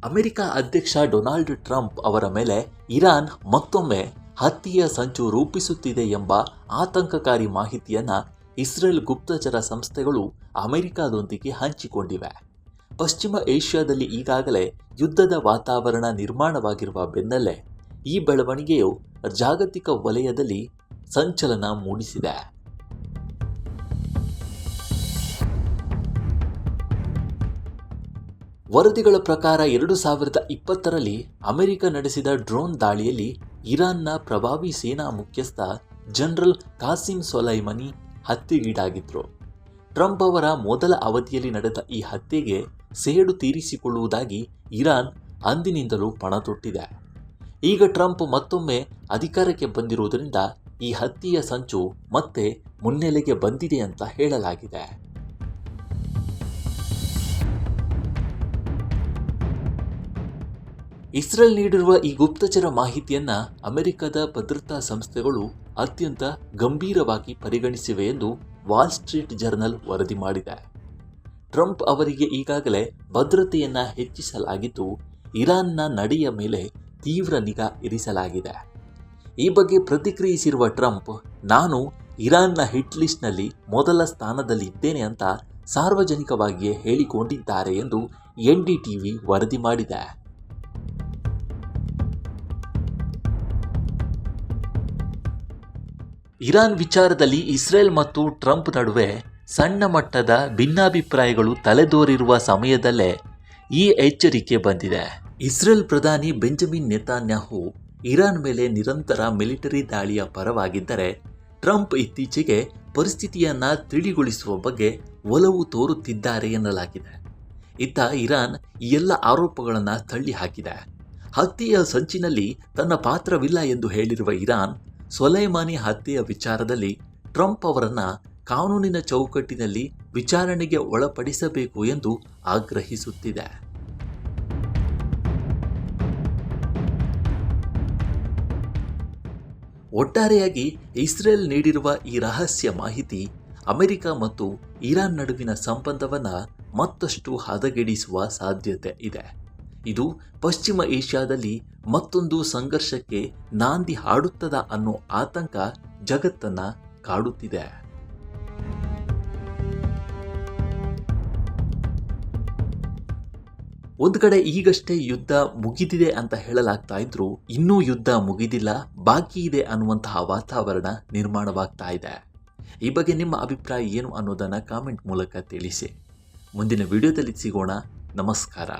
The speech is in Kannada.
ಅಮೆರಿಕ ಅಧ್ಯಕ್ಷ ಡೊನಾಲ್ಡ್ ಟ್ರಂಪ್ ಅವರ ಮೇಲೆ ಇರಾನ್ ಮತ್ತೊಮ್ಮೆ ಹತ್ಯೆಯ ಸಂಚು ರೂಪಿಸುತ್ತಿದೆ ಎಂಬ ಆತಂಕಕಾರಿ ಮಾಹಿತಿಯನ್ನು ಇಸ್ರೇಲ್ ಗುಪ್ತಚರ ಸಂಸ್ಥೆಗಳು ಅಮೆರಿಕದೊಂದಿಗೆ ಹಂಚಿಕೊಂಡಿವೆ. ಪಶ್ಚಿಮ ಏಷ್ಯಾದಲ್ಲಿ ಈಗಾಗಲೇ ಯುದ್ಧದ ವಾತಾವರಣ ನಿರ್ಮಾಣವಾಗಿರುವ ಬೆನ್ನಲ್ಲೇ ಈ ಬೆಳವಣಿಗೆಯು ಜಾಗತಿಕ ವಲಯದಲ್ಲಿ ಸಂಚಲನ ಮೂಡಿಸಿದೆ. ವರದಿಗಳ ಪ್ರಕಾರ 2020ರಲ್ಲಿ ಅಮೆರಿಕ ನಡೆಸಿದ ಡ್ರೋನ್ ದಾಳಿಯಲ್ಲಿ ಇರಾನ್ನ ಪ್ರಭಾವಿ ಸೇನಾ ಮುಖ್ಯಸ್ಥ ಜನರಲ್ ಕಾಸಿಂ ಸೊಲೈಮನಿ ಹತ್ಯೆಗೀಡಾಗಿದ್ರು. ಟ್ರಂಪ್ ಅವರ ಮೊದಲ ಅವಧಿಯಲ್ಲಿ ನಡೆದ ಈ ಹತ್ಯೆಗೆ ಸೇಡು ತೀರಿಸಿಕೊಳ್ಳುವುದಾಗಿ ಇರಾನ್ ಅಂದಿನಿಂದಲೂ ಪಣ ತೊಟ್ಟಿದೆ. ಈಗ ಟ್ರಂಪ್ ಮತ್ತೊಮ್ಮೆ ಅಧಿಕಾರಕ್ಕೆ ಬಂದಿರುವುದರಿಂದ ಈ ಹತ್ಯೆಯ ಸಂಚು ಮತ್ತೆ ಮುನ್ನೆಲೆಗೆ ಬಂದಿದೆ ಅಂತ ಹೇಳಲಾಗಿದೆ. ಇಸ್ರೇಲ್ ನೀಡಿರುವ ಈ ಗುಪ್ತಚರ ಮಾಹಿತಿಯನ್ನ ಅಮೆರಿಕದ ಭದ್ರತಾ ಸಂಸ್ಥೆಗಳು ಅತ್ಯಂತ ಗಂಭೀರವಾಗಿ ಪರಿಗಣಿಸಿವೆ ಎಂದು ವಾಲ್ ಸ್ಟ್ರೀಟ್ ಜರ್ನಲ್ ವರದಿ ಮಾಡಿದೆ. ಟ್ರಂಪ್ ಅವರಿಗೆ ಈಗಾಗಲೇ ಭದ್ರತೆಯನ್ನ ಹೆಚ್ಚಿಸಲಾಗಿದ್ದು, ಇರಾನ್ನ ನಡೆಯ ಮೇಲೆ ತೀವ್ರ ನಿಗಾ ಇರಿಸಲಾಗಿದೆ. ಈ ಬಗ್ಗೆ ಪ್ರತಿಕ್ರಿಯಿಸಿರುವ ಟ್ರಂಪ್, ನಾನು ಇರಾನ್ನ ಹಿಟ್ ಲಿಸ್ಟ್ನಲ್ಲಿ ಮೊದಲ ಸ್ಥಾನದಲ್ಲಿದ್ದೇನೆ ಅಂತ ಸಾರ್ವಜನಿಕವಾಗಿಯೇ ಹೇಳಿಕೊಂಡಿದ್ದಾರೆ ಎಂದು NDTV ವರದಿ ಮಾಡಿದೆ. ಇರಾನ್ ವಿಚಾರದಲ್ಲಿ ಇಸ್ರೇಲ್ ಮತ್ತು ಟ್ರಂಪ್ ನಡುವೆ ಸಣ್ಣ ಮಟ್ಟದ ಭಿನ್ನಾಭಿಪ್ರಾಯಗಳು ತಲೆದೋರಿರುವ ಸಮಯದಲ್ಲೇ ಈ ಎಚ್ಚರಿಕೆ ಬಂದಿದೆ. ಇಸ್ರೇಲ್ ಪ್ರಧಾನಿ ಬೆಂಜಮಿನ್ ನೆತಾನ್ಯಾಹು ಇರಾನ್ ಮೇಲೆ ನಿರಂತರ ಮಿಲಿಟರಿ ದಾಳಿಯ ಪರವಾಗಿದ್ದರೆ, ಟ್ರಂಪ್ ಇತ್ತೀಚೆಗೆ ಪರಿಸ್ಥಿತಿಯನ್ನ ತಿಳಿಗೊಳಿಸುವ ಬಗ್ಗೆ ಒಲವು ತೋರುತ್ತಿದ್ದಾರೆ ಎನ್ನಲಾಗಿದೆ. ಇತ್ತ ಇರಾನ್ ಈ ಎಲ್ಲ ಆರೋಪಗಳನ್ನು ತಳ್ಳಿ ಹಾಕಿದೆ. ಹತ್ಯೆಯ ಸಂಚಿನಲ್ಲಿ ತನ್ನ ಪಾತ್ರವಿಲ್ಲ ಎಂದು ಹೇಳಿರುವ ಇರಾನ್, ಸೊಲೈಮಾನಿ ಹತ್ಯೆಯ ವಿಚಾರದಲ್ಲಿ ಟ್ರಂಪ್ ಅವರನ್ನ ಕಾನೂನಿನ ಚೌಕಟ್ಟಿನಲ್ಲಿ ವಿಚಾರಣೆಗೆ ಒಳಪಡಿಸಬೇಕು ಎಂದು ಆಗ್ರಹಿಸುತ್ತಿದೆ. ಒಟ್ಟಾರೆಯಾಗಿ ಇಸ್ರೇಲ್ ನೀಡಿರುವ ಈ ರಹಸ್ಯ ಮಾಹಿತಿ ಅಮೆರಿಕ ಮತ್ತು ಇರಾನ್ ನಡುವಿನ ಸಂಬಂಧವನ್ನು ಮತ್ತಷ್ಟು ಹದಗೆಡಿಸುವ ಸಾಧ್ಯತೆ ಇದೆ. ಇದು ಪಶ್ಚಿಮ ಏಷ್ಯಾದಲ್ಲಿ ಮತ್ತೊಂದು ಸಂಘರ್ಷಕ್ಕೆ ನಾಂದಿ ಹಾಡುತ್ತದಾ ಅನ್ನೋ ಆತಂಕ ಜಗತ್ತನ್ನ ಕಾಡುತ್ತಿದೆ. ಒಂದು ಕಡೆ ಈಗಷ್ಟೇ ಯುದ್ಧ ಮುಗಿದಿದೆ ಅಂತ ಹೇಳಲಾಗ್ತಾ ಇದ್ರು, ಇನ್ನೂ ಯುದ್ಧ ಮುಗಿದಿಲ್ಲ, ಬಾಕಿ ಇದೆ ಅನ್ನುವಂತಹ ವಾತಾವರಣ ನಿರ್ಮಾಣವಾಗ್ತಾ ಇದೆ. ಈ ಬಗ್ಗೆ ನಿಮ್ಮ ಅಭಿಪ್ರಾಯ ಏನು ಅನ್ನೋದನ್ನ ಕಾಮೆಂಟ್ ಮೂಲಕ ತಿಳಿಸಿ. ಮುಂದಿನ ವಿಡಿಯೋದಲ್ಲಿ ಸಿಗೋಣ. ನಮಸ್ಕಾರ.